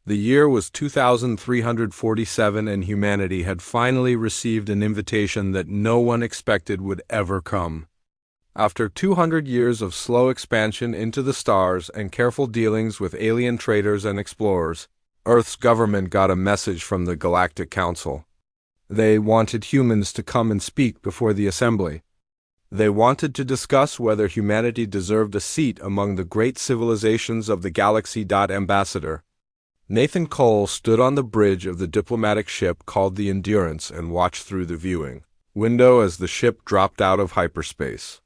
The year was 2347 and humanity had finally received an invitation that no one expected would ever come. After 200 years of slow expansion into the stars and careful dealings with alien traders and explorers, Earth's government got a message from the Galactic Council. They wanted humans to come and speak before the assembly. They wanted to discuss whether humanity deserved a seat among the great civilizations of the galaxy. Ambassador Nathan Cole stood on the bridge of the diplomatic ship called the Endurance and watched through the viewing window as the ship dropped out of hyperspace.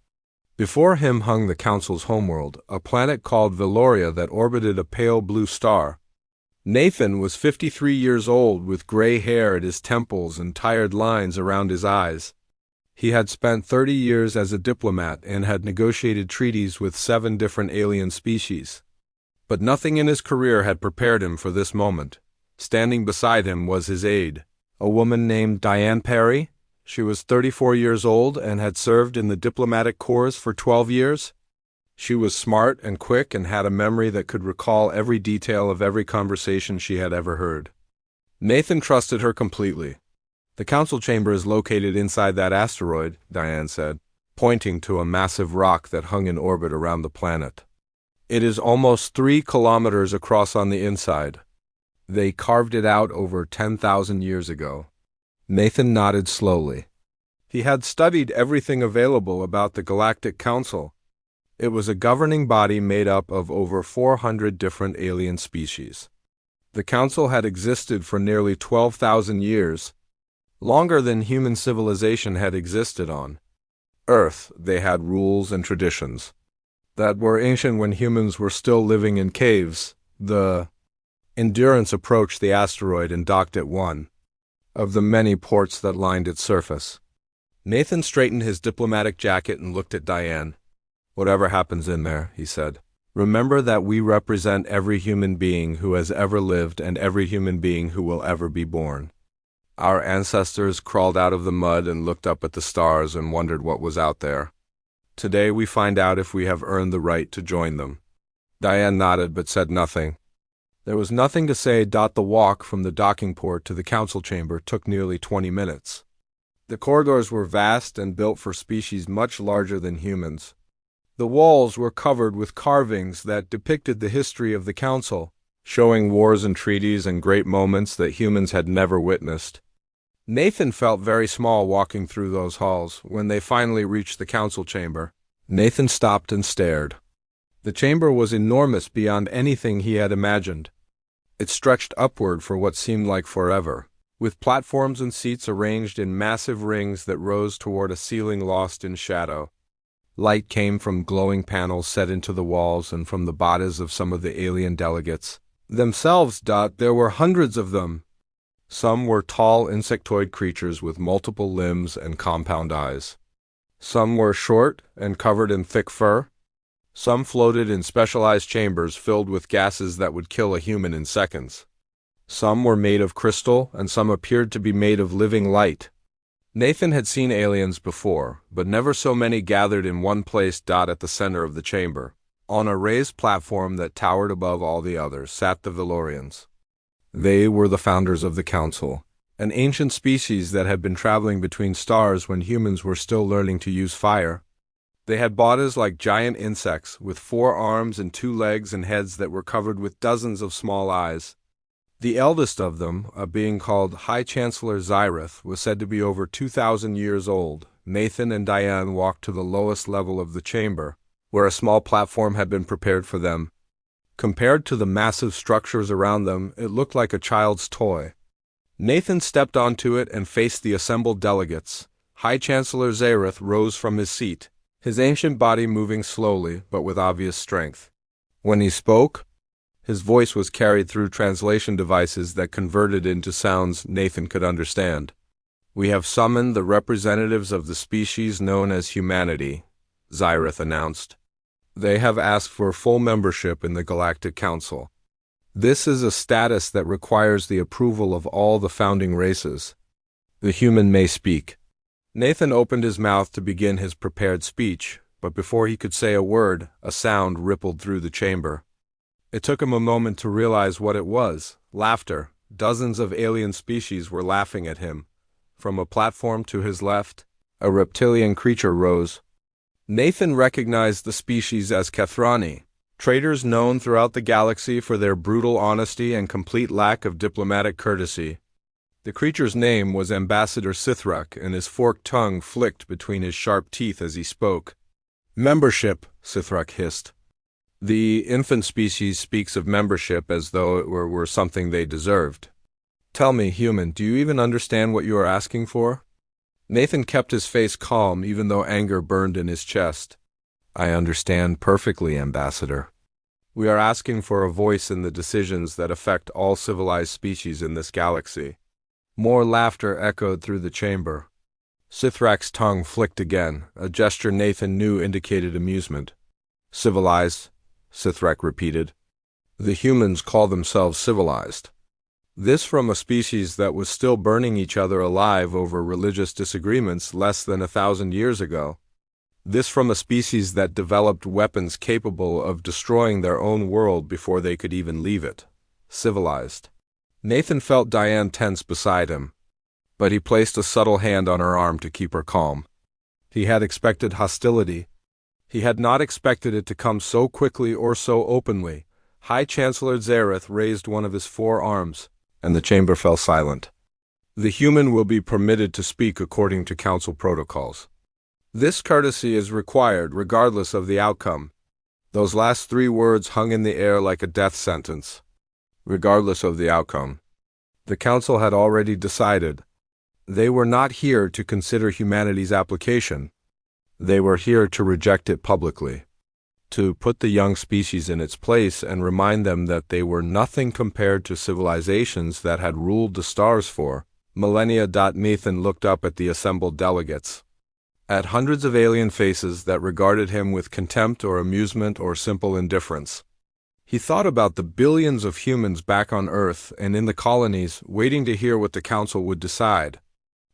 Before him hung the Council's homeworld, a planet called Veloria that orbited a pale blue star. Nathan was 53 years old with gray hair at his temples and tired lines around his eyes. He had spent 30 years as a diplomat and had negotiated treaties with 7 different alien species. But nothing in his career had prepared him for this moment. Standing beside him was his aide, a woman named Diane Perry. She was 34 years old and had served in the diplomatic corps for 12 years. She was smart and quick and had a memory that could recall every detail of every conversation she had ever heard. Nathan trusted her completely. "The council chamber is located inside that asteroid," Diane said, pointing to a massive rock that hung in orbit around the planet. "It is almost 3 kilometers across on the inside. They carved it out over 10,000 years ago." Nathan nodded slowly. He had studied everything available about the Galactic Council. It was a governing body made up of over 400 different alien species. The Council had existed for nearly 12,000 years, longer than human civilization had existed on Earth. They had rules and traditions that were ancient when humans were still living in caves. The Endurance approached the asteroid and docked at one of the many ports that lined its surface. Nathan straightened his diplomatic jacket and looked at Diane. "Whatever happens in there," he said, "remember that we represent every human being who has ever lived and every human being who will ever be born. Our ancestors crawled out of the mud and looked up at the stars and wondered what was out there. Today we find out if we have earned the right to join them." Diane nodded but said nothing. There was nothing to say. The walk from the docking port to the council chamber took nearly 20 minutes. The corridors were vast and built for species much larger than humans. The walls were covered with carvings that depicted the history of the council, showing wars and treaties and great moments that humans had never witnessed. Nathan felt very small walking through those halls. When they finally reached the council chamber, Nathan stopped and stared. The chamber was enormous beyond anything he had imagined. It stretched upward for what seemed like forever, with platforms and seats arranged in massive rings that rose toward a ceiling lost in shadow. Light came from glowing panels set into the walls and from the bodies of some of the alien delegates themselves. There were hundreds of them. Some were tall insectoid creatures with multiple limbs and compound eyes. Some were short and covered in thick fur. Some floated in specialized chambers filled with gases that would kill a human in seconds. Some were made of crystal, and some appeared to be made of living light. Nathan had seen aliens before, but never so many gathered in one place. At the center of the chamber, on a raised platform that towered above all the others, sat the Velorians. They were the founders of the Council, an ancient species that had been traveling between stars when humans were still learning to use fire. They had bodies like giant insects, with 4 arms and 2 legs and heads that were covered with dozens of small eyes. The eldest of them, a being called High Chancellor Zyrith, was said to be over 2,000 years old. Nathan and Diane walked to the lowest level of the chamber, where a small platform had been prepared for them. Compared to the massive structures around them, it looked like a child's toy. Nathan stepped onto it and faced the assembled delegates. High Chancellor Zyrith rose from his seat, his ancient body moving slowly but with obvious strength. When he spoke, his voice was carried through translation devices that converted into sounds Nathan could understand. "We have summoned the representatives of the species known as humanity," Zyrith announced. "They have asked for full membership in the Galactic Council. This is a status that requires the approval of all the founding races. The human may speak." Nathan opened his mouth to begin his prepared speech, but before he could say a word, a sound rippled through the chamber. It took him a moment to realize what it was. Laughter. Dozens of alien species were laughing at him. From a platform to his left, a reptilian creature rose. Nathan recognized the species as Kathrani, traitors known throughout the galaxy for their brutal honesty and complete lack of diplomatic courtesy. The creature's name was Ambassador Sithrak, and his forked tongue flicked between his sharp teeth as he spoke. "Membership," Sithrak hissed. "The infant species speaks of membership as though it were something they deserved. Tell me, human, do you even understand what you are asking for?" Nathan kept his face calm even though anger burned in his chest. "I understand perfectly, Ambassador. We are asking for a voice in the decisions that affect all civilized species in this galaxy." More laughter echoed through the chamber. Sithrak's tongue flicked again, a gesture Nathan knew indicated amusement. "Civilized," Sithrak repeated. "The humans call themselves civilized." This from a species that was still burning each other alive over religious disagreements less than 1,000 years ago. This from a species that developed weapons capable of destroying their own world before they could even leave it. Civilized. Nathan felt Diane tense beside him, but he placed a subtle hand on her arm to keep her calm. He had expected hostility. He had not expected it to come so quickly or so openly. High Chancellor Zareth raised one of his 4 arms, and the chamber fell silent. "The human will be permitted to speak according to council protocols. This courtesy is required regardless of the outcome." Those last 3 words hung in the air like a death sentence. Regardless of the outcome. The council had already decided. They were not here to consider humanity's application. They were here to reject it publicly. To put the young species in its place and remind them that they were nothing compared to civilizations that had ruled the stars for millennia. Nathan looked up at the assembled delegates. At hundreds of alien faces that regarded him with contempt or amusement or simple indifference. He thought about the billions of humans back on Earth and in the colonies waiting to hear what the council would decide.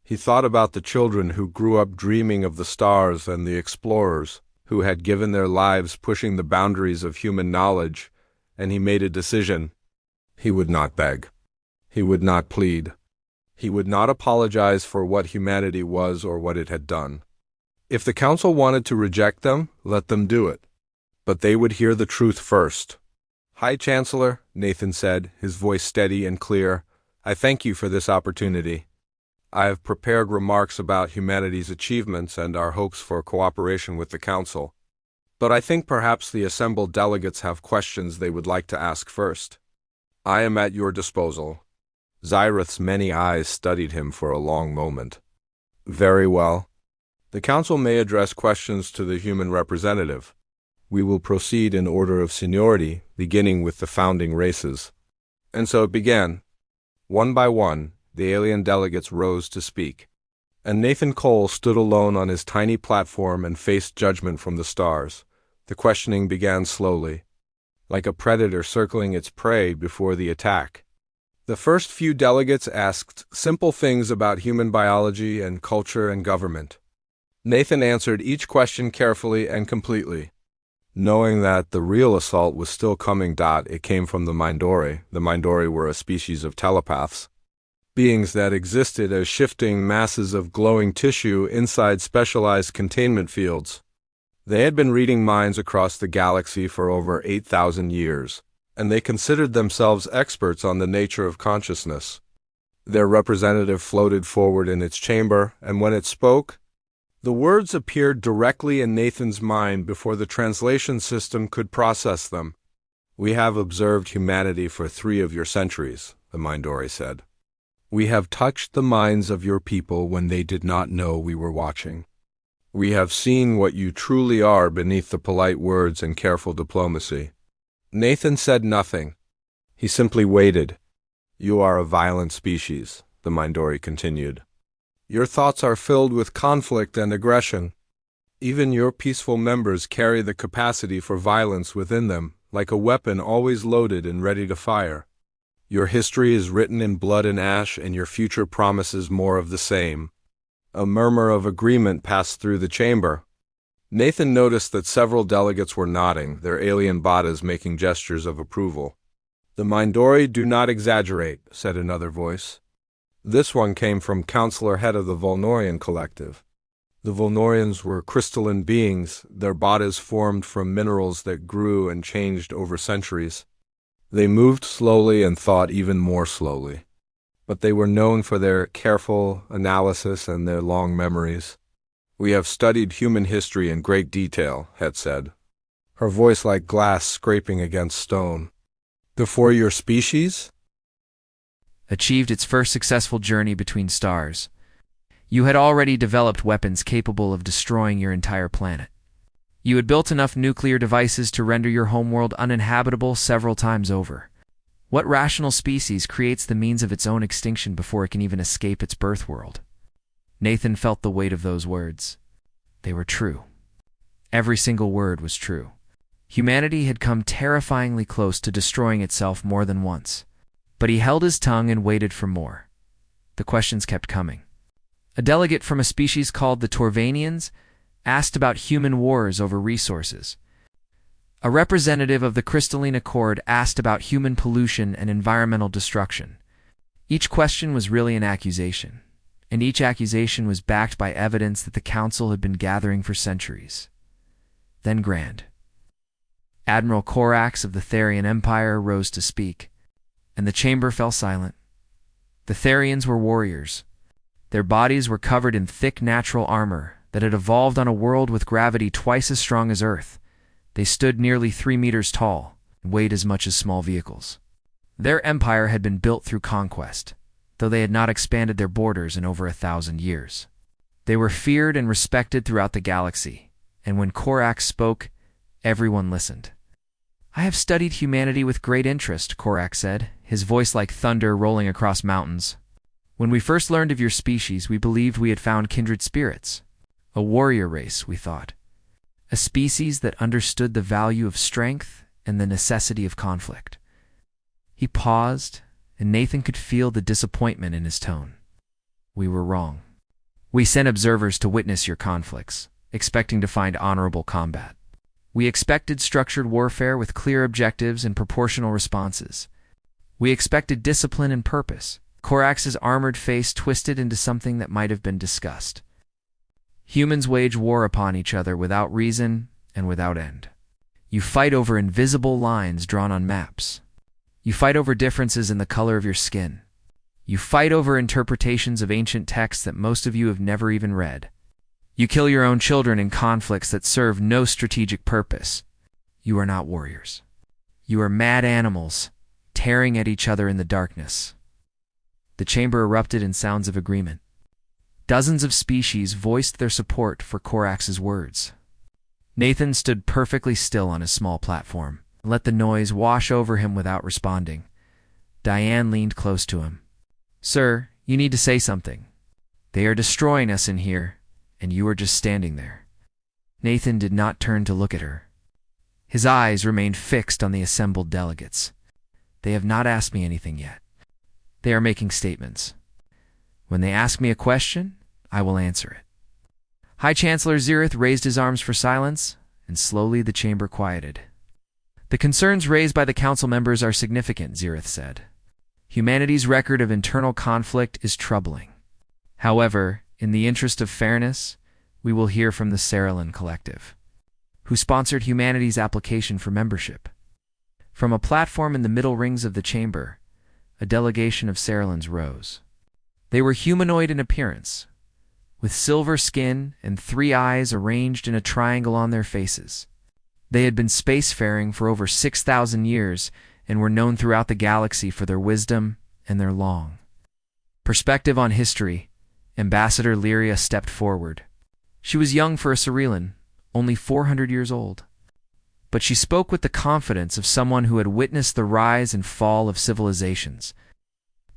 He thought about the children who grew up dreaming of the stars and the explorers who had given their lives pushing the boundaries of human knowledge, and he made a decision. He would not beg. He would not plead. He would not apologize for what humanity was or what it had done. If the council wanted to reject them, let them do it. But they would hear the truth first. "High Chancellor," Nathan said, his voice steady and clear, "I thank you for this opportunity. I have prepared remarks about humanity's achievements and our hopes for cooperation with the Council. But I think perhaps the assembled delegates have questions they would like to ask first. I am at your disposal." Zareth's many eyes studied him for a long moment. "Very well. The Council may address questions to the human representative. We will proceed in order of seniority, beginning with the founding races." And so it began. One by one, the alien delegates rose to speak. And Nathan Cole stood alone on his tiny platform and faced judgment from the stars. The questioning began slowly, like a predator circling its prey before the attack. The first few delegates asked simple things about human biology and culture and government. Nathan answered each question carefully and completely. Knowing that the real assault was still coming. It came from the Mindori. The Mindori were a species of telepaths. Beings that existed as shifting masses of glowing tissue inside specialized containment fields. They had been reading minds across the galaxy for over 8,000 years, and they considered themselves experts on the nature of consciousness. Their representative floated forward in its chamber, and when it spoke, the words appeared directly in Nathan's mind before the translation system could process them. "We have observed humanity for 3 of your centuries," the Mindori said. "We have touched the minds of your people when they did not know we were watching. We have seen what you truly are beneath the polite words and careful diplomacy." Nathan said nothing. He simply waited. "You are a violent species," the Mindori continued. "Your thoughts are filled with conflict and aggression. Even your peaceful members carry the capacity for violence within them, like a weapon always loaded and ready to fire. Your history is written in blood and ash, and your future promises more of the same." A murmur of agreement passed through the chamber. Nathan noticed that several delegates were nodding, their alien bodies making gestures of approval. "The Mindori do not exaggerate," said another voice. This one came from Counselor Head of the Volnorian Collective. The Volnorians were crystalline beings, their bodies formed from minerals that grew and changed over centuries. They moved slowly and thought even more slowly. But they were known for their careful analysis and their long memories. "We have studied human history in great detail," Het said, her voice like glass scraping against stone. "Before your species achieved its first successful journey between stars, you had already developed weapons capable of destroying your entire planet. You had built enough nuclear devices to render your homeworld uninhabitable several times over. What rational species creates the means of its own extinction before it can even escape its birth world?" Nathan felt the weight of those words. They were true. Every single word was true. Humanity had come terrifyingly close to destroying itself more than once. But he held his tongue and waited for more. The questions kept coming. A delegate from a species called the Torvanians asked about human wars over resources. A representative of the Crystalline Accord asked about human pollution and environmental destruction. Each question was really an accusation, and each accusation was backed by evidence that the Council had been gathering for centuries. Then Grand Admiral Corax of the Therian Empire rose to speak, and the chamber fell silent. The Therians were warriors. Their bodies were covered in thick natural armor that had evolved on a world with gravity twice as strong as Earth. They stood nearly 3 meters tall and weighed as much as small vehicles. Their empire had been built through conquest, though they had not expanded their borders in over 1,000 years. They were feared and respected throughout the galaxy, and when Corax spoke, everyone listened. "I have studied humanity with great interest," Corax said, his voice like thunder rolling across mountains. "When we first learned of your species, we believed we had found kindred spirits. A warrior race, we thought. A species that understood the value of strength and the necessity of conflict." He paused, and Nathan could feel the disappointment in his tone. "We were wrong. We sent observers to witness your conflicts, expecting to find honorable combat. We expected structured warfare with clear objectives and proportional responses. We expected discipline and purpose." Corax's armored face twisted into something that might have been discussed. "Humans wage war upon each other without reason and without end. You fight over invisible lines drawn on maps. You fight over differences in the color of your skin. You fight over interpretations of ancient texts that most of you have never even read. You kill your own children in conflicts that serve no strategic purpose. You are not warriors. You are mad animals, tearing at each other in the darkness." The chamber erupted in sounds of agreement. Dozens of species voiced their support for Corax's words. Nathan stood perfectly still on his small platform, and let the noise wash over him without responding. Diane leaned close to him. "Sir, you need to say something. They are destroying us in here, and you are just standing there." Nathan did not turn to look at her. His eyes remained fixed on the assembled delegates. "They have not asked me anything yet. They are making statements. When they ask me a question, I will answer it." High Chancellor Zirith raised his arms for silence, and slowly the chamber quieted. "The concerns raised by the council members are significant," Zirith said. "Humanity's record of internal conflict is troubling. However, in the interest of fairness, we will hear from the Cerulean Collective, who sponsored humanity's application for membership." From a platform in the middle rings of the chamber, a delegation of Ceruleans rose. They were humanoid in appearance, with silver skin and 3 eyes arranged in a triangle on their faces. They had been spacefaring for over 6,000 years and were known throughout the galaxy for their wisdom and their long perspective on history. Ambassador Lyria stepped forward. She was young for a Cerulean, only 400 years old. But she spoke with the confidence of someone who had witnessed the rise and fall of civilizations.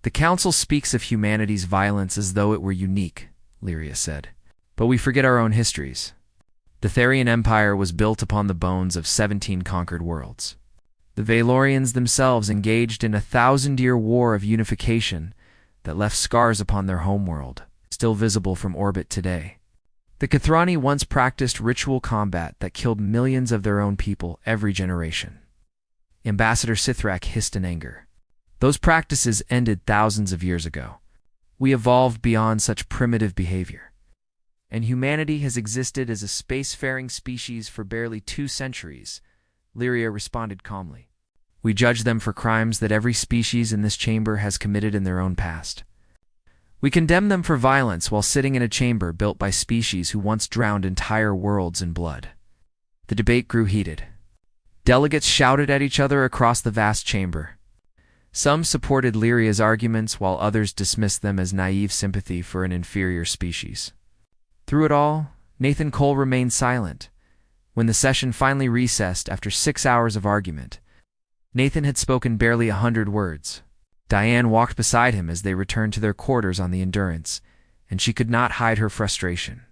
"The Council speaks of humanity's violence as though it were unique," Lyria said. "But we forget our own histories. The Therian Empire was built upon the bones of 17 conquered worlds. The Valorians themselves engaged in a 1,000-year war of unification that left scars upon their homeworld, still visible from orbit today. The Kathrani once practiced ritual combat that killed millions of their own people every generation. Ambassador Sithrak hissed in anger. Those practices ended thousands of years ago. We evolved beyond such primitive behavior. And humanity has existed as a spacefaring species for barely 2 centuries, Lyria responded calmly. We judge them for crimes that every species in this chamber has committed in their own past. We condemn them for violence while sitting in a chamber built by species who once drowned entire worlds in blood. The debate grew heated. Delegates shouted at each other across the vast chamber. Some supported Lyria's arguments while others dismissed them as naive sympathy for an inferior species. Through it all, Nathan Cole remained silent. When the session finally recessed after 6 hours of argument, Nathan had spoken barely 100 words. Diane walked beside him as they returned to their quarters on the Endurance, and she could not hide her frustration.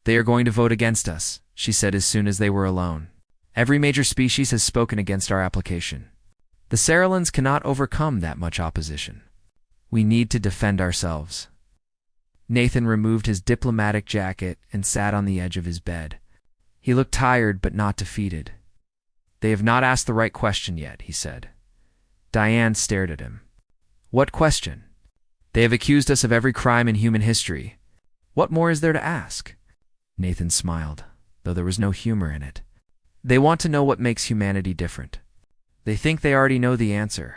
They are going to vote against us, she said as soon as they were alone. Every major species has spoken against our application. The Sarillans cannot overcome that much opposition. We need to defend ourselves. Nathan removed his diplomatic jacket and sat on the edge of his bed. He looked tired but not defeated. They have not asked the right question yet, he said. Diane stared at him. What question? They have accused us of every crime in human history. What more is there to ask? Nathan smiled, though there was no humor in it. They want to know what makes humanity different. They think they already know the answer.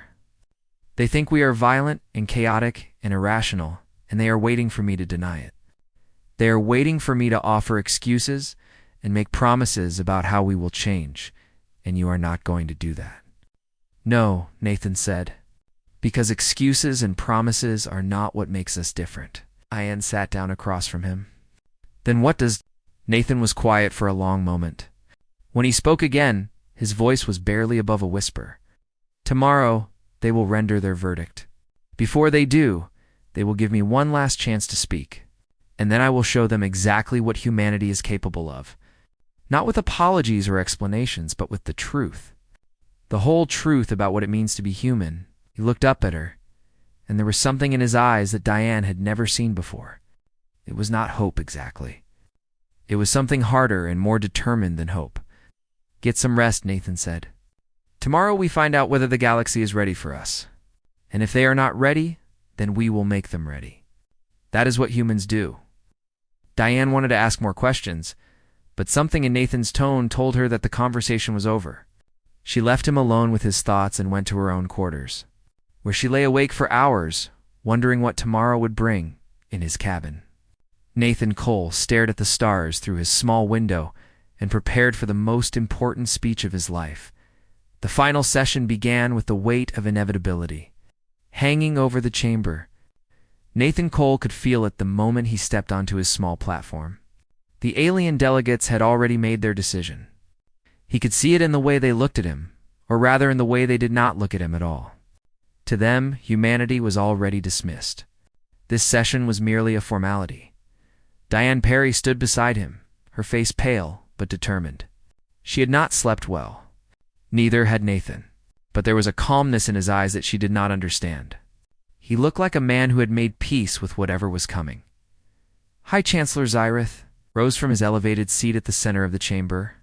They think we are violent and chaotic and irrational, and they are waiting for me to deny it. They are waiting for me to offer excuses and make promises about how we will change, and you are not going to do that. No, Nathan said, because excuses and promises are not what makes us different. Diane sat down across from him. Then what does... Nathan was quiet for a long moment. When he spoke again, his voice was barely above a whisper. Tomorrow, they will render their verdict. Before they do, they will give me one last chance to speak, and then I will show them exactly what humanity is capable of. Not with apologies or explanations, but with the truth. The whole truth about what it means to be human. He looked up at her, and there was something in his eyes that Diane had never seen before. It was not hope exactly. It was something harder and more determined than hope. Get some rest, Nathan said. Tomorrow we find out whether the galaxy is ready for us. And if they are not ready, then we will make them ready. That is what humans do. Diane wanted to ask more questions, but something in Nathan's tone told her that the conversation was over. She left him alone with his thoughts and went to her own quarters, where she lay awake for hours, wondering what tomorrow would bring in his cabin. Nathan Cole stared at the stars through his small window and prepared for the most important speech of his life. The final session began with the weight of inevitability hanging over the chamber. Nathan Cole could feel it the moment he stepped onto his small platform. The alien delegates had already made their decision. He could see it in the way they looked at him, or rather in the way they did not look at him at all. To them, humanity was already dismissed. This session was merely a formality. Diane Perry stood beside him, her face pale but determined. She had not slept well. Neither had Nathan, but there was a calmness in his eyes that she did not understand. He looked like a man who had made peace with whatever was coming. High Chancellor Zyrith rose from his elevated seat at the center of the chamber.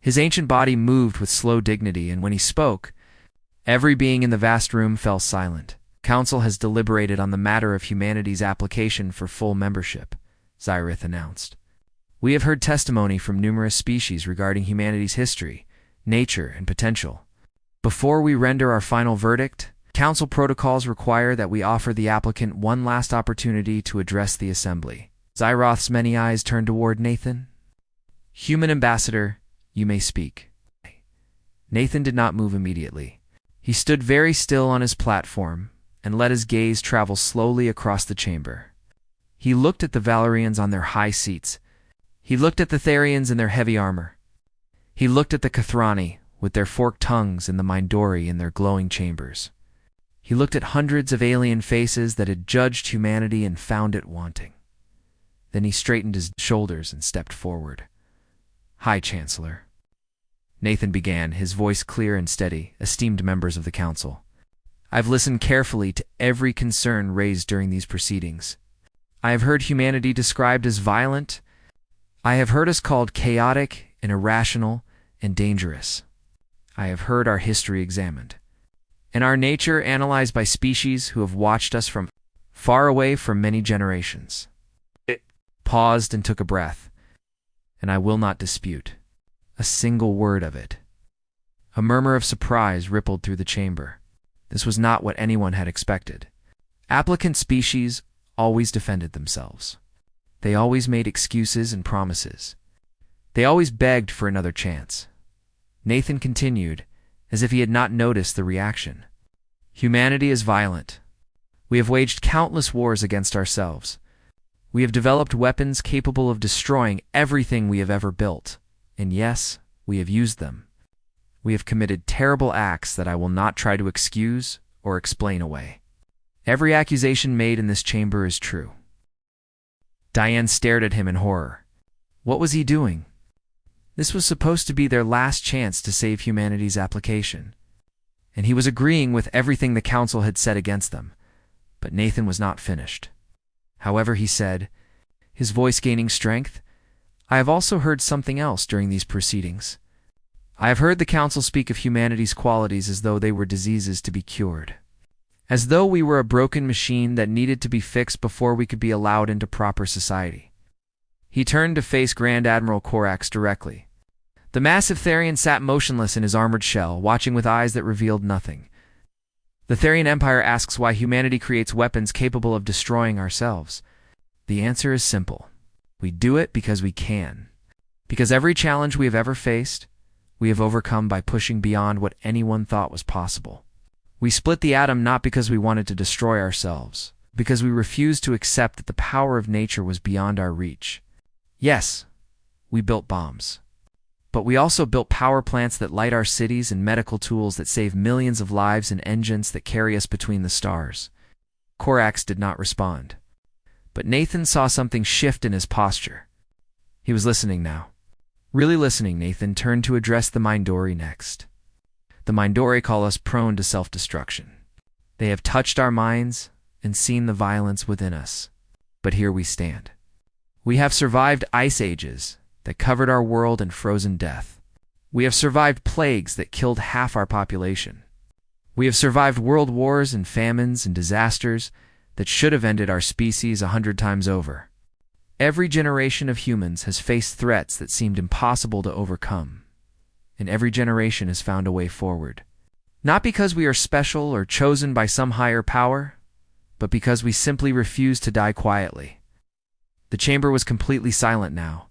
His ancient body moved with slow dignity, and when he spoke, every being in the vast room fell silent. Council has deliberated on the matter of humanity's application for full membership, Zyrith announced. We have heard testimony from numerous species regarding humanity's history, nature, and potential. Before we render our final verdict, Council protocols require that we offer the applicant one last opportunity to address the Assembly. Zyroth's many eyes turned toward Nathan. Human Ambassador, you may speak. Nathan did not move immediately. He stood very still on his platform and let his gaze travel slowly across the chamber. He looked at the Valerians on their high seats. He looked at the Therians in their heavy armor. He looked at the Kathrani with their forked tongues and the Mindori in their glowing chambers. He looked at hundreds of alien faces that had judged humanity and found it wanting. Then he straightened his shoulders and stepped forward. High Chancellor. Nathan began, his voice clear and steady. Esteemed members of the Council, I've listened carefully to every concern raised during these proceedings. I have heard humanity described as violent. I have heard us called chaotic and irrational and dangerous. I have heard our history examined, and our nature analyzed by species who have watched us from far away for many generations. It paused and took a breath, and I will not dispute a single word of it. A murmur of surprise rippled through the chamber. This was not what anyone had expected. Applicant species always defended themselves. They always made excuses and promises. They always begged for another chance. Nathan continued, as if he had not noticed the reaction. Humanity is violent. We have waged countless wars against ourselves. We have developed weapons capable of destroying everything we have ever built. And yes, we have used them. We have committed terrible acts that I will not try to excuse or explain away. Every accusation made in this chamber is true. Diane stared at him in horror. What was he doing? This was supposed to be their last chance to save humanity's application. And he was agreeing with everything the council had said against them. But Nathan was not finished. However, he said, his voice gaining strength, I have also heard something else during these proceedings. I have heard the council speak of humanity's qualities as though they were diseases to be cured. As though we were a broken machine that needed to be fixed before we could be allowed into proper society. He turned to face Grand Admiral Corax directly. The massive Therian sat motionless in his armored shell, watching with eyes that revealed nothing. The Therian Empire asks why humanity creates weapons capable of destroying ourselves. The answer is simple. We do it because we can. Because every challenge we have ever faced, we have overcome by pushing beyond what anyone thought was possible. We split the atom not because we wanted to destroy ourselves, because we refused to accept that the power of nature was beyond our reach. Yes, we built bombs. But we also built power plants that light our cities and medical tools that save millions of lives and engines that carry us between the stars. Corax did not respond. But Nathan saw something shift in his posture. He was listening now. Really listening, Nathan turned to address the Mindori next. The Mindori call us prone to self-destruction. They have touched our minds and seen the violence within us. But here we stand. We have survived ice ages that covered our world in frozen death. We have survived plagues that killed half our population. We have survived world wars and famines and disasters that should have ended our species 100 times over. Every generation of humans has faced threats that seemed impossible to overcome, and every generation has found a way forward. Not because we are special or chosen by some higher power, but because we simply refuse to die quietly. The chamber was completely silent now.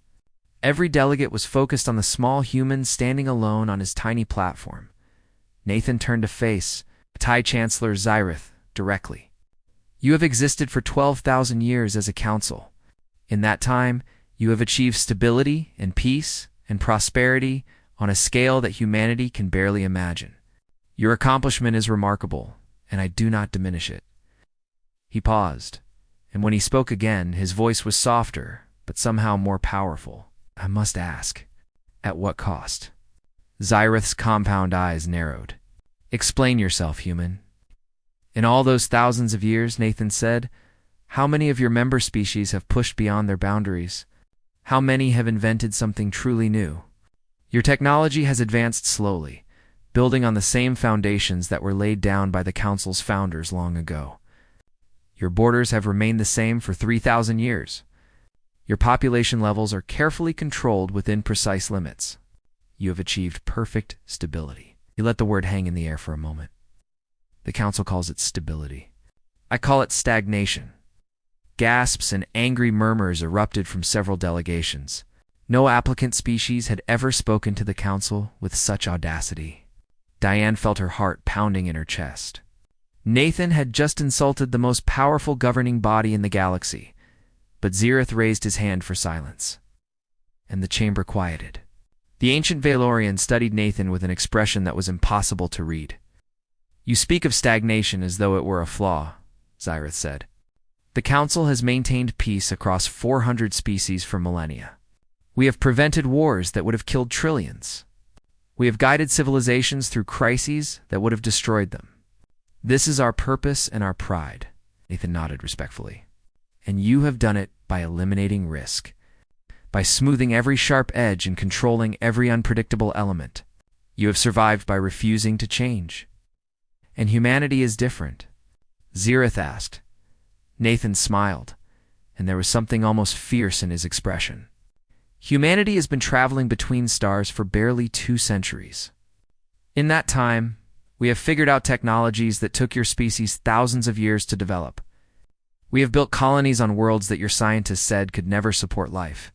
Every delegate was focused on the small human standing alone on his tiny platform. Nathan turned to face TIE Chancellor Zyrith directly. You have existed for 12,000 years as a council. In that time, you have achieved stability and peace and prosperity on a scale that humanity can barely imagine. Your accomplishment is remarkable, and I do not diminish it. He paused, and when he spoke again, his voice was softer, but somehow more powerful. I must ask, at what cost? Zyrith's compound eyes narrowed. Explain yourself, human. In all those thousands of years, Nathan said, how many of your member species have pushed beyond their boundaries? How many have invented something truly new? Your technology has advanced slowly, building on the same foundations that were laid down by the Council's founders long ago. Your borders have remained the same for 3,000 years. Your population levels are carefully controlled within precise limits. You have achieved perfect stability. You let the word hang in the air for a moment. The Council calls it stability. I call it stagnation. Gasps and angry murmurs erupted from several delegations. No applicant species had ever spoken to the Council with such audacity. Diane felt her heart pounding in her chest. Nathan had just insulted the most powerful governing body in the galaxy, but Zyrith raised his hand for silence. And the chamber quieted. The ancient Valorian studied Nathan with an expression that was impossible to read. You speak of stagnation as though it were a flaw, Zyrith said. The Council has maintained peace across 400 species for millennia. We have prevented wars that would have killed trillions. We have guided civilizations through crises that would have destroyed them. This is our purpose and our pride, Nathan nodded respectfully. And you have done it by eliminating risk, by smoothing every sharp edge and controlling every unpredictable element. You have survived by refusing to change. And humanity is different. Xerath asked. Nathan smiled, and there was something almost fierce in his expression. Humanity has been traveling between stars for barely 2 centuries. In that time, we have figured out technologies that took your species thousands of years to develop. We have built colonies on worlds that your scientists said could never support life.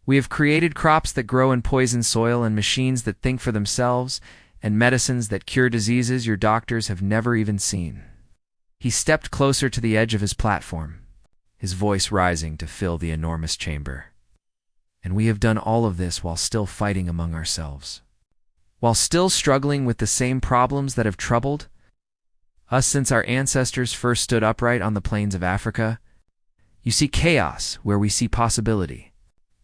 We have created crops that grow in poison soil and machines that think for themselves and medicines that cure diseases your doctors have never even seen. He stepped closer to the edge of his platform, his voice rising to fill the enormous chamber. And we have done all of this while still fighting among ourselves. While still struggling with the same problems that have troubled us since our ancestors first stood upright on the plains of Africa. You see chaos where we see possibility.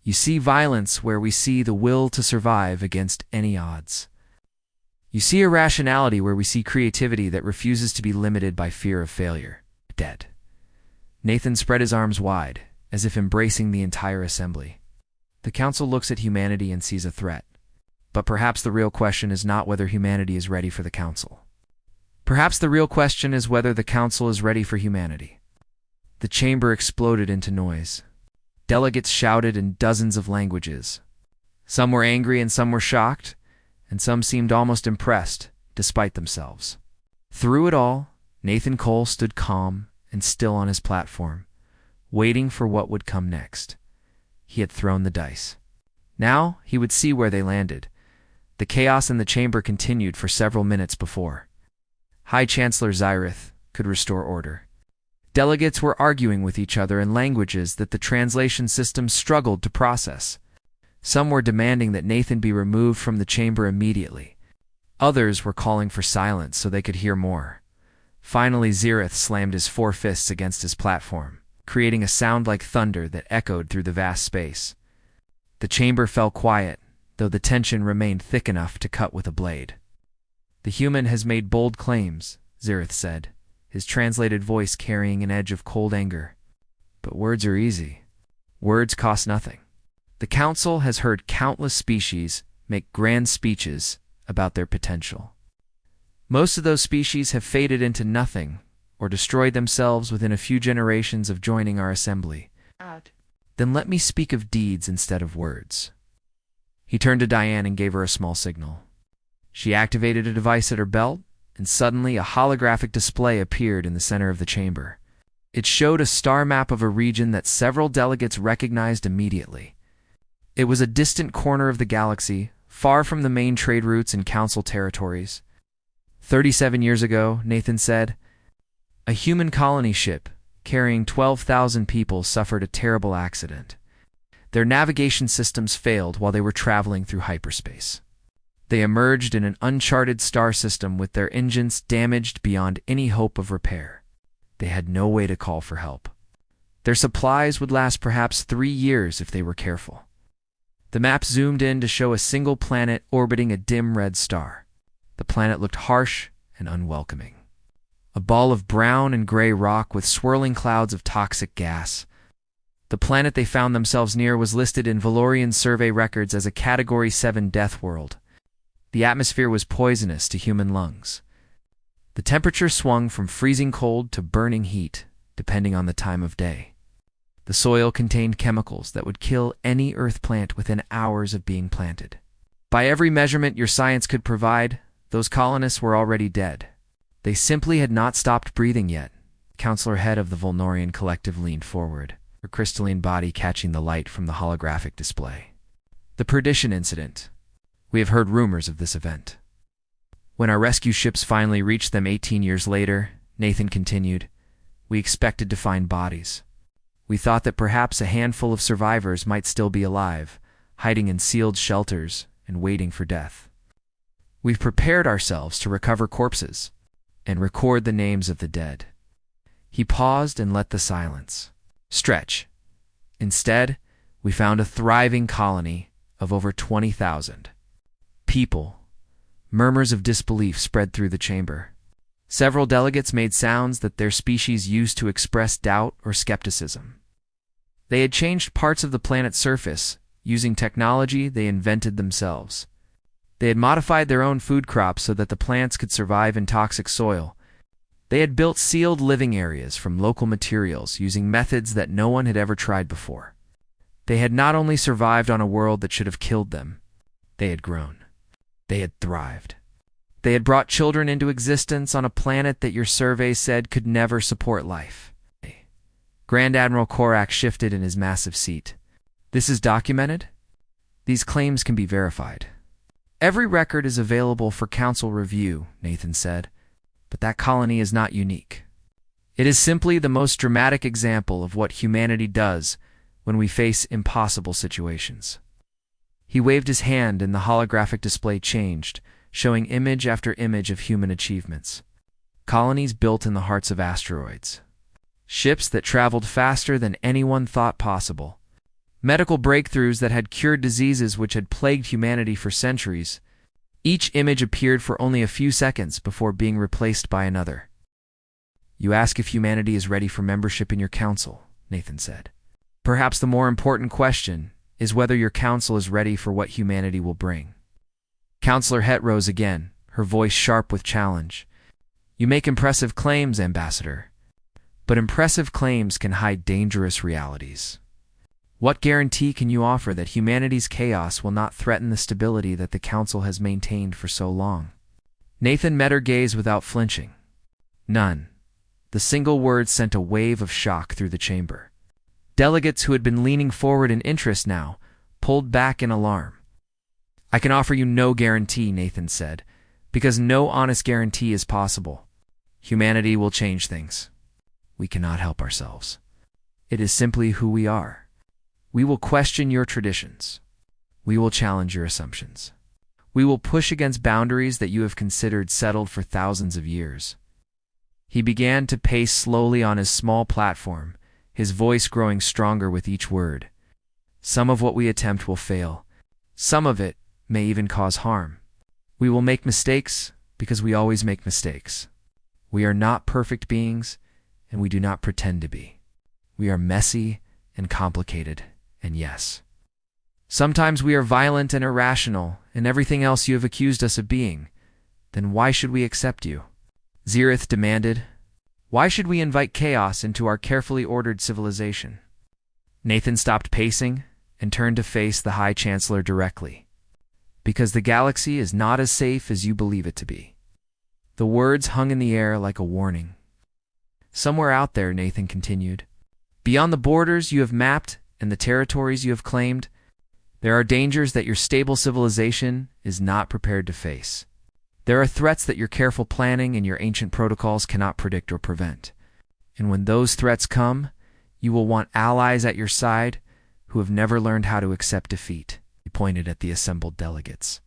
You see violence where we see the will to survive against any odds. You see irrationality where we see creativity that refuses to be limited by fear of failure. Dead. Nathan spread his arms wide, as if embracing the entire assembly. The council looks at humanity and sees a threat. But perhaps the real question is not whether humanity is ready for the council. Perhaps the real question is whether the council is ready for humanity. The chamber exploded into noise. Delegates shouted in dozens of languages. Some were angry and some were shocked, and some seemed almost impressed, despite themselves. Through it all, Nathan Cole stood calm and still on his platform, waiting for what would come next. He had thrown the dice. Now he would see where they landed. The chaos in the chamber continued for several minutes before High Chancellor Xerath could restore order. Delegates were arguing with each other in languages that the translation system struggled to process. Some were demanding that Nathan be removed from the chamber immediately. Others were calling for silence so they could hear more. Finally, Xerath slammed his 4 fists against his platform, creating a sound like thunder that echoed through the vast space. The chamber fell quiet, though the tension remained thick enough to cut with a blade. The human has made bold claims, Xerath said, his translated voice carrying an edge of cold anger. But words are easy. Words cost nothing. The council has heard countless species make grand speeches about their potential. Most of those species have faded into nothing or destroyed themselves within a few generations of joining our assembly. Then let me speak of deeds instead of words. He turned to Diane and gave her a small signal. She activated a device at her belt, and suddenly a holographic display appeared in the center of the chamber. It showed a star map of a region that several delegates recognized immediately. It was a distant corner of the galaxy, far from the main trade routes and council territories. 37 years ago, Nathan said, a human colony ship carrying 12,000 people suffered a terrible accident. Their navigation systems failed while they were traveling through hyperspace. They emerged in an uncharted star system with their engines damaged beyond any hope of repair. They had no way to call for help. Their supplies would last perhaps 3 years if they were careful. The map zoomed in to show a single planet orbiting a dim red star. The planet looked harsh and unwelcoming. A ball of brown and gray rock with swirling clouds of toxic gas. The planet they found themselves near was listed in Valorian survey records as a Category 7 death world. The atmosphere was poisonous to human lungs. The temperature swung from freezing cold to burning heat, depending on the time of day. The soil contained chemicals that would kill any Earth plant within hours of being planted. By every measurement your science could provide, those colonists were already dead. They simply had not stopped breathing yet. Counselor Head of the Volnorian Collective leaned forward, her crystalline body catching the light from the holographic display. The Perdition Incident. We have heard rumors of this event. When our rescue ships finally reached them 18 years later, Nathan continued, we expected to find bodies. We thought that perhaps a handful of survivors might still be alive, hiding in sealed shelters and waiting for death. We've prepared ourselves to recover corpses and record the names of the dead. He paused and let the silence stretch. Instead, we found a thriving colony of over 20,000. People. Murmurs of disbelief spread through the chamber. Several delegates made sounds that their species used to express doubt or skepticism. They had changed parts of the planet's surface, using technology they invented themselves. They had modified their own food crops so that the plants could survive in toxic soil. They had built sealed living areas from local materials using methods that no one had ever tried before. They had not only survived on a world that should have killed them, they had grown. They had thrived. They had brought children into existence on a planet that your survey said could never support life. Grand Admiral Korak shifted in his massive seat. This is documented? These claims can be verified. Every record is available for council review, Nathan said, but that colony is not unique. It is simply the most dramatic example of what humanity does when we face impossible situations. He waved his hand and the holographic display changed, showing image after image of human achievements. Colonies built in the hearts of asteroids. Ships that traveled faster than anyone thought possible. Medical breakthroughs that had cured diseases which had plagued humanity for centuries. Each image appeared for only a few seconds before being replaced by another. You ask if humanity is ready for membership in your council, Nathan said. Perhaps the more important question is whether your council is ready for what humanity will bring. Counselor Het rose again, her voice sharp with challenge. You make impressive claims, Ambassador, but impressive claims can hide dangerous realities. What guarantee can you offer that humanity's chaos will not threaten the stability that the Council has maintained for so long? Nathan met her gaze without flinching. None. The single word sent a wave of shock through the chamber. Delegates who had been leaning forward in interest now pulled back in alarm. I can offer you no guarantee, Nathan said, because no honest guarantee is possible. Humanity will change things. We cannot help ourselves. It is simply who we are. We will question your traditions. We will challenge your assumptions. We will push against boundaries that you have considered settled for thousands of years. He began to pace slowly on his small platform, his voice growing stronger with each word. Some of what we attempt will fail. Some of it may even cause harm. We will make mistakes because we always make mistakes. We are not perfect beings, and we do not pretend to be. We are messy and complicated, and yes. Sometimes we are violent and irrational, and everything else you have accused us of being. Then why should we accept you? Zereth demanded. Why should we invite chaos into our carefully ordered civilization? Nathan stopped pacing and turned to face the High Chancellor directly. Because the galaxy is not as safe as you believe it to be. The words hung in the air like a warning. Somewhere out there, Nathan continued, beyond the borders you have mapped and the territories you have claimed, there are dangers that your stable civilization is not prepared to face. There are threats that your careful planning and your ancient protocols cannot predict or prevent. And when those threats come, you will want allies at your side who have never learned how to accept defeat. He pointed at the assembled delegates.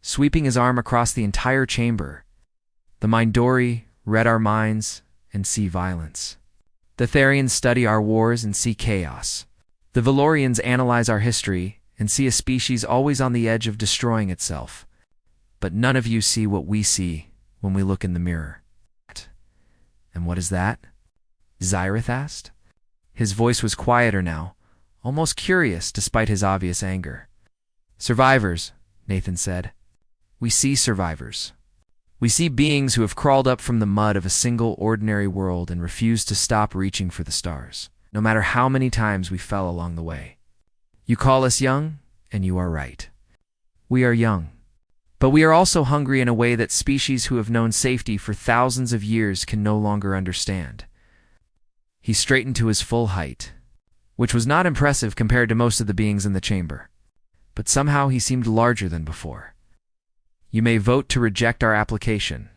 Sweeping his arm across the entire chamber, the Mindori read our minds and see violence. The Therians study our wars and see chaos. The Valorians analyze our history and see a species always on the edge of destroying itself. But none of you see what we see when we look in the mirror. And what is that? Zyrith asked. His voice was quieter now, almost curious despite his obvious anger. Survivors, Nathan said. We see survivors. We see beings who have crawled up from the mud of a single ordinary world and refused to stop reaching for the stars, no matter how many times we fell along the way. You call us young, and you are right. We are young. But we are also hungry in a way that species who have known safety for thousands of years can no longer understand. He straightened to his full height, which was not impressive compared to most of the beings in the chamber. But somehow he seemed larger than before. You may vote to reject our application.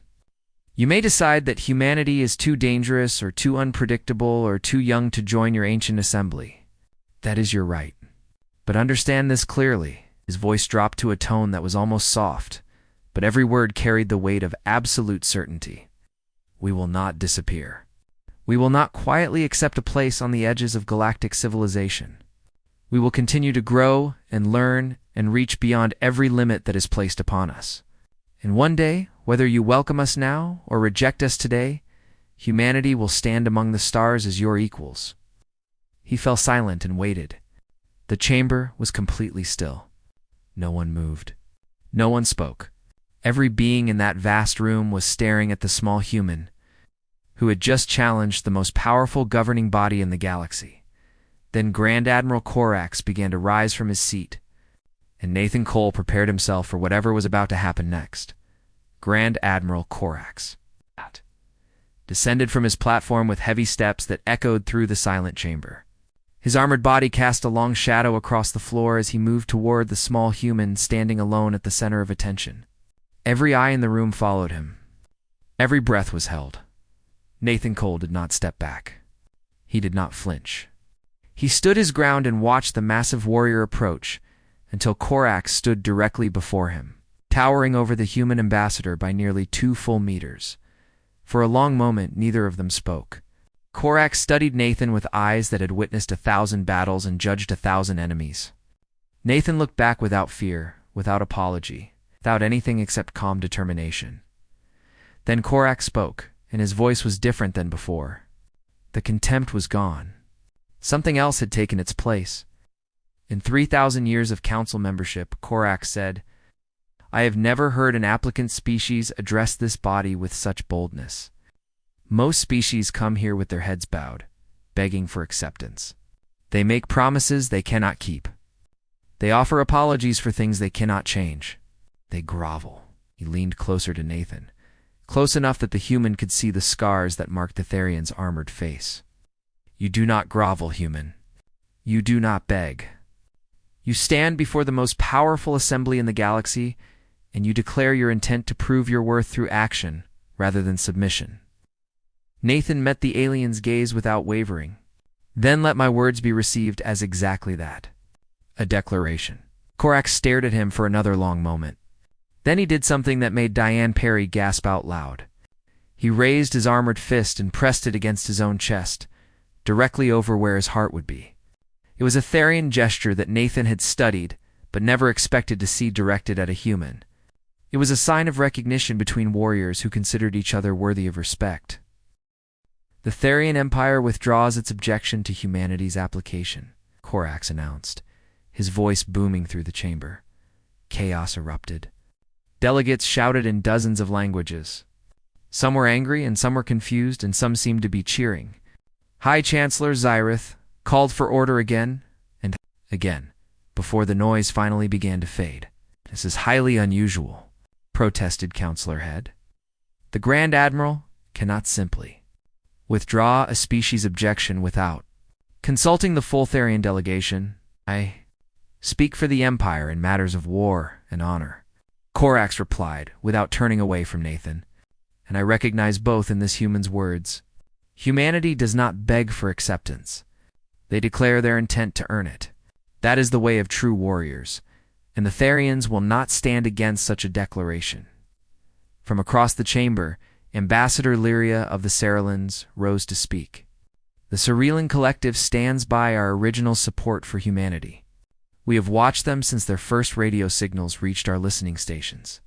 You may decide that humanity is too dangerous or too unpredictable or too young to join your ancient assembly. That is your right. But understand this clearly. His voice dropped to a tone that was almost soft, but every word carried the weight of absolute certainty. We will not disappear. We will not quietly accept a place on the edges of galactic civilization. We will continue to grow and learn and reach beyond every limit that is placed upon us. And one day, whether you welcome us now or reject us today, humanity will stand among the stars as your equals. He fell silent and waited. The chamber was completely still. No one moved. No one spoke. Every being in that vast room was staring at the small human who had just challenged the most powerful governing body in the galaxy. Then Grand Admiral Corax began to rise from his seat, and Nathan Cole prepared himself for whatever was about to happen next. Grand Admiral Corax descended from his platform with heavy steps that echoed through the silent chamber. His armored body cast a long shadow across the floor as he moved toward the small human standing alone at the center of attention. Every eye in the room followed him. Every breath was held. Nathan Cole did not step back. He did not flinch. He stood his ground and watched the massive warrior approach until Corax stood directly before him, towering over the human ambassador by nearly 2 full meters. For a long moment, neither of them spoke. Corax studied Nathan with eyes that had witnessed 1,000 battles and judged 1,000 enemies. Nathan looked back without fear, without apology, without anything except calm determination. Then Corax spoke, and his voice was different than before. The contempt was gone. Something else had taken its place. In 3,000 years of council membership, Corax said, "I have never heard an applicant species address this body with such boldness. Most species come here with their heads bowed, begging for acceptance. They make promises they cannot keep. They offer apologies for things they cannot change. They grovel." He leaned closer to Nathan, close enough that the human could see the scars that marked the Therian's armored face. "You do not grovel, human. You do not beg. You stand before the most powerful assembly in the galaxy, and you declare your intent to prove your worth through action rather than submission." Nathan met the alien's gaze without wavering. "Then let my words be received as exactly that. A declaration." Corax stared at him for another long moment. Then he did something that made Diane Perry gasp out loud. He raised his armored fist and pressed it against his own chest, directly over where his heart would be. It was a Therian gesture that Nathan had studied, but never expected to see directed at a human. It was a sign of recognition between warriors who considered each other worthy of respect. "The Therian Empire withdraws its objection to humanity's application," Corax announced, his voice booming through the chamber. Chaos erupted. Delegates shouted in dozens of languages. Some were angry, and some were confused, and some seemed to be cheering. High Chancellor Zyrith called for order again and again, before the noise finally began to fade. "This is highly unusual," protested Councillor Head. "The Grand Admiral cannot simply withdraw a species objection without consulting the full Therian delegation. I speak for the Empire in matters of war and honor," Corax replied, without turning away from Nathan. "And I recognize both in this human's words. Humanity does not beg for acceptance. They declare their intent to earn it. That is the way of true warriors, and the Therians will not stand against such a declaration." From across the chamber, Ambassador Lyria of the Ceruleans rose to speak. "The Cerulean Collective stands by our original support for humanity. We have watched them since their first radio signals reached our listening stations.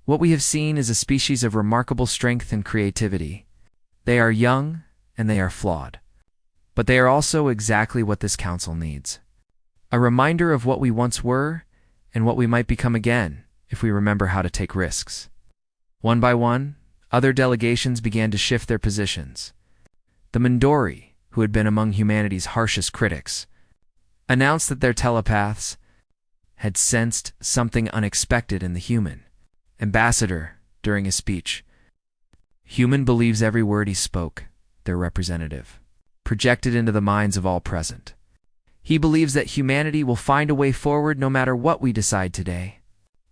What we have seen is a species of remarkable strength and creativity. They are young, and they are flawed. But they are also exactly what this council needs. A reminder of what we once were, and what we might become again, if we remember how to take risks." One by one, other delegations began to shift their positions. The Mindori, who had been among humanity's harshest critics, announced that their telepaths had sensed something unexpected in the human. Ambassador, during his speech, "Human believes every word he spoke," their representative projected into the minds of all present. "He believes that humanity will find a way forward no matter what we decide today.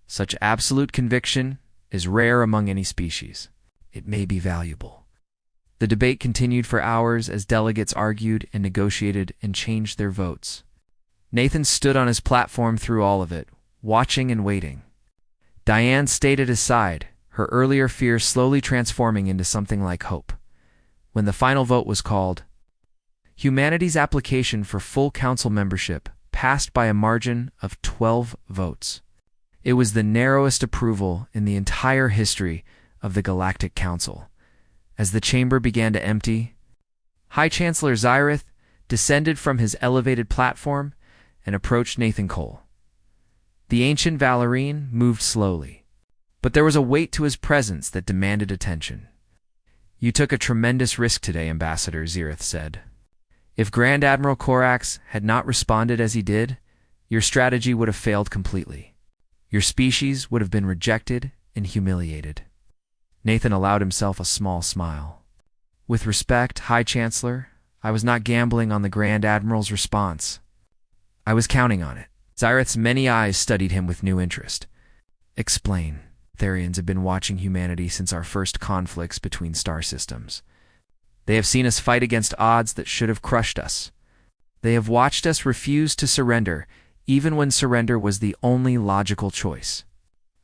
Such absolute conviction is rare among any species. It may be valuable." The debate continued for hours as delegates argued and negotiated and changed their votes. Nathan stood on his platform through all of it, watching and waiting. Diane stayed at his side, her earlier fear slowly transforming into something like hope. When the final vote was called, humanity's application for full council membership passed by a margin of 12 votes. It was the narrowest approval in the entire history of the Galactic Council. As the chamber began to empty, High Chancellor Zyrith descended from his elevated platform and approached Nathan Cole. The ancient Valorine moved slowly, but there was a weight to his presence that demanded attention. "You took a tremendous risk today," Ambassador Zirith said. "If Grand Admiral Korax had not responded as he did, your strategy would have failed completely. Your species would have been rejected and humiliated." Nathan allowed himself a small smile. "With respect, High Chancellor, I was not gambling on the Grand Admiral's response. I was counting on it." Zirith's many eyes studied him with new interest. "Explain." "Therians have been watching humanity since our first conflicts between star systems. They have seen us fight against odds that should have crushed us. They have watched us refuse to surrender, even when surrender was the only logical choice.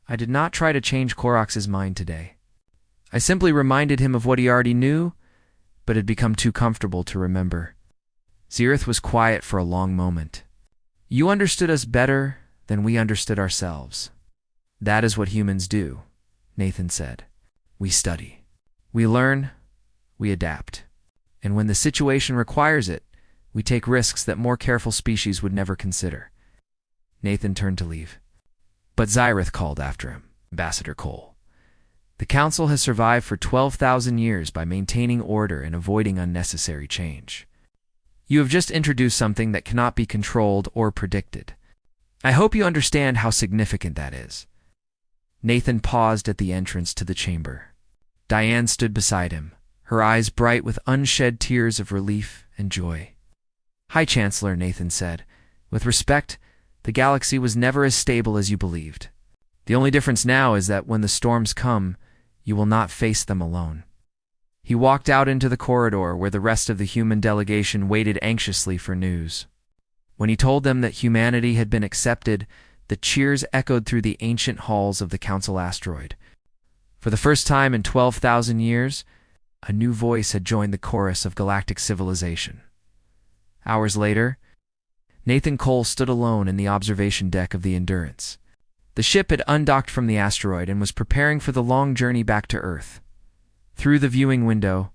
I did not try to change Korax's mind today. I simply reminded him of what he already knew, but had become too comfortable to remember." Zirith was quiet for a long moment. "You understood us better than we understood ourselves. That is what humans do," Nathan said. "We study. We learn. We adapt. And when the situation requires it, we take risks that more careful species would never consider." Nathan turned to leave, but Zirith called after him. "Ambassador Cole, the Council has survived for 12,000 years by maintaining order and avoiding unnecessary change. You have just introduced something that cannot be controlled or predicted. I hope you understand how significant that is." Nathan paused at the entrance to the chamber. Diane stood beside him, her eyes bright with unshed tears of relief and joy. "High Chancellor," Nathan said, "with respect, the galaxy was never as stable as you believed. The only difference now is that when the storms come, you will not face them alone." He walked out into the corridor where the rest of the human delegation waited anxiously for news. When he told them that humanity had been accepted, the cheers echoed through the ancient halls of the Council asteroid. For the first time in 12,000 years, a new voice had joined the chorus of galactic civilization. Hours later, Nathan Cole stood alone in the observation deck of the Endurance. The ship had undocked from the asteroid and was preparing for the long journey back to Earth. Through the viewing window,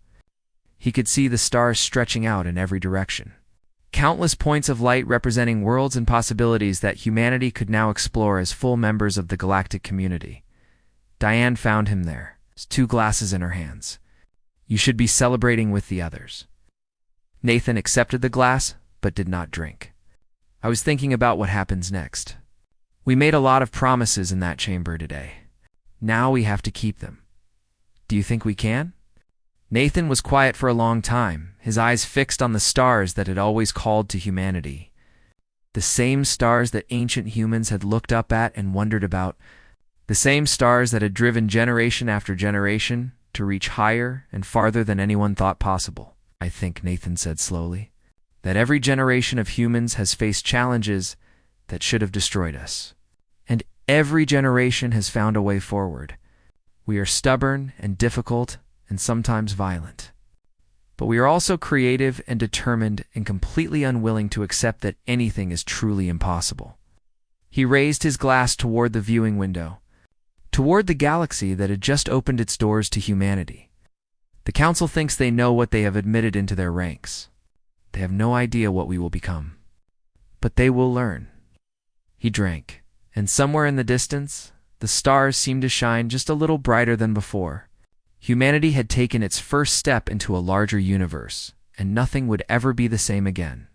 he could see the stars stretching out in every direction. Countless points of light representing worlds and possibilities that humanity could now explore as full members of the galactic community. Diane found him there, 2 glasses in her hands. "You should be celebrating with the others." Nathan accepted the glass, but did not drink. "I was thinking about what happens next. We made a lot of promises in that chamber today. Now we have to keep them. Do you think we can?" Nathan was quiet for a long time, his eyes fixed on the stars that had always called to humanity. The same stars that ancient humans had looked up at and wondered about. The same stars that had driven generation after generation to reach higher and farther than anyone thought possible. "I think," Nathan said slowly, "that every generation of humans has faced challenges that should have destroyed us. And every generation has found a way forward. We are stubborn and difficult and sometimes violent. But we are also creative and determined and completely unwilling to accept that anything is truly impossible." He raised his glass toward the viewing window, toward the galaxy that had just opened its doors to humanity. "The Council thinks they know what they have admitted into their ranks. They have no idea what we will become. But they will learn." He drank, and somewhere in the distance, the stars seemed to shine just a little brighter than before. Humanity had taken its first step into a larger universe, and nothing would ever be the same again.